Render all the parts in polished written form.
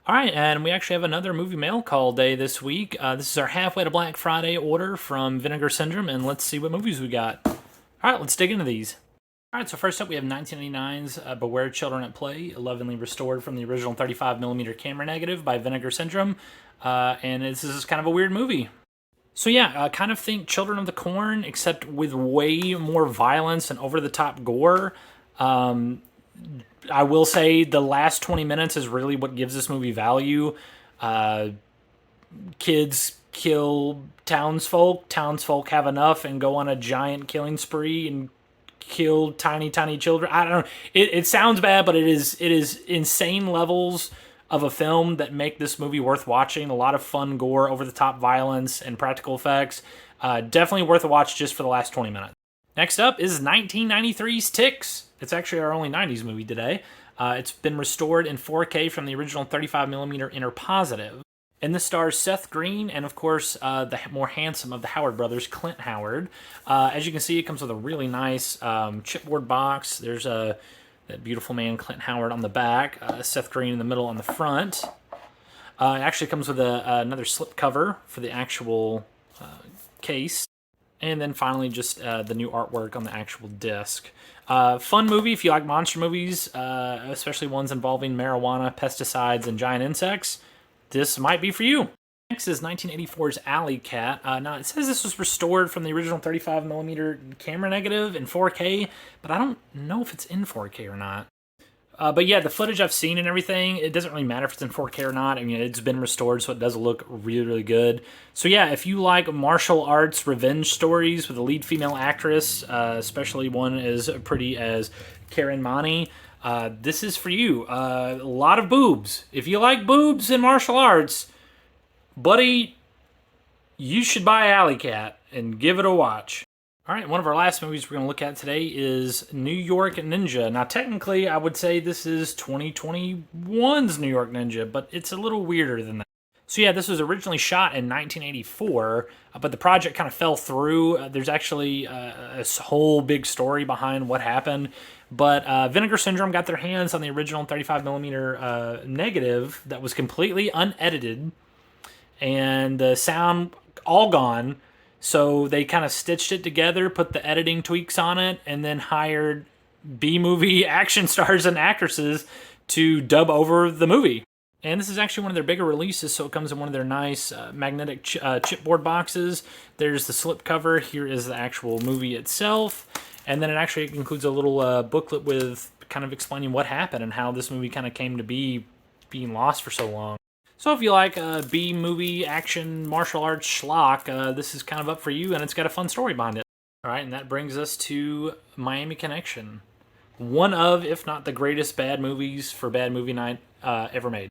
All right, and we actually have another movie mail call day this week. This is our halfway to Black Friday order from Vinegar Syndrome, and let's see what movies we got. All right, let's dig into these. All right, so first up we have 1989's Beware Children at Play, lovingly restored from the original 35mm camera negative by Vinegar Syndrome, and this is kind of a weird movie. So yeah, kind of think Children of the Corn, except with way more violence and over-the-top gore. Um, I will say the last 20 minutes is really what gives this movie value. Uh, Kids kill townsfolk. Townsfolk have enough and go on a giant killing spree and kill tiny, tiny children. I don't know. It sounds bad, but it is insane levels of a film that make this movie worth watching. A lot of fun gore, over the top violence, and practical effects. Definitely worth a watch just for the last 20 minutes. Next up is 1993's Ticks. It's actually our only 90s movie today. It's been restored in 4K from the original 35mm inner positive. And this stars Seth Green and, of course, the more handsome of the Howard brothers, Clint Howard. As you can see, it comes with a really nice chipboard box. There's that beautiful man, Clint Howard, on the back. Seth Green in the middle on the front. It actually comes with another slip cover for the actual case. And then finally, just the new artwork on the actual disc. Fun movie if you like monster movies, especially ones involving marijuana, pesticides, and giant insects. This might be for you. Next is 1984's Alley Cat. Now, it says this was restored from the original 35mm camera negative in 4K, but I don't know if it's in 4K or not. But yeah, the footage I've seen and everything, it doesn't really matter if it's in 4K or not. I mean, it's been restored, so it does look really, really good. So yeah, if you like martial arts revenge stories with a lead female actress, especially one as pretty as Karen Mani, this is for you. A lot of boobs. If you like boobs and martial arts, buddy, you should buy Alley Cat and give it a watch. All right, one of our last movies we're going to look at today is New York Ninja. Now, technically, I would say this is 2021's New York Ninja, but it's a little weirder than that. So yeah, this was originally shot in 1984, but the project kind of fell through. There's actually a whole big story behind what happened. But Vinegar Syndrome got their hands on the original 35mm negative that was completely unedited, and the sound all gone. So they kind of stitched it together, put the editing tweaks on it, and then hired B-movie action stars and actresses to dub over the movie. And this is actually one of their bigger releases, so it comes in one of their nice magnetic chipboard boxes. There's the slipcover. Here is the actual movie itself. And then it actually includes a little booklet with kind of explaining what happened and how this movie kind of came to be being lost for so long. So if you like B-movie action martial arts schlock, this is kind of up for you, and it's got a fun story behind it. All right, and that brings us to Miami Connection. One of, if not the greatest bad movies for bad movie night ever made.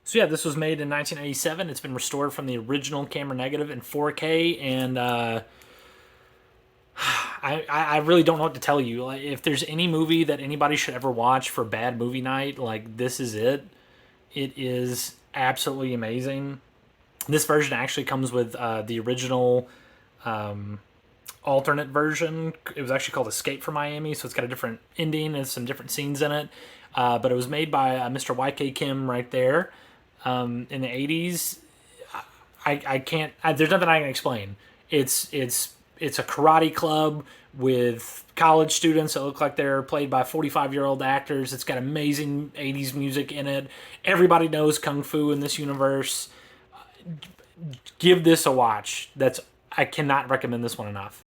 So yeah, this was made in 1987. It's been restored from the original camera negative in 4K, and I really don't know what to tell you. Like, if there's any movie that anybody should ever watch for bad movie night, like, this is it. It is absolutely amazing. This version actually comes with the original alternate version. It was actually called Escape from Miami, so it's got a different ending and some different scenes in it. But it was made by Mr. YK Kim right there in the 80s. I can't. There's nothing I can explain. It's a karate club with college students that look like they're played by 45-year-old actors. It's got amazing 80s music in it. Everybody knows Kung Fu in this universe. Give this a watch. I cannot recommend this one enough.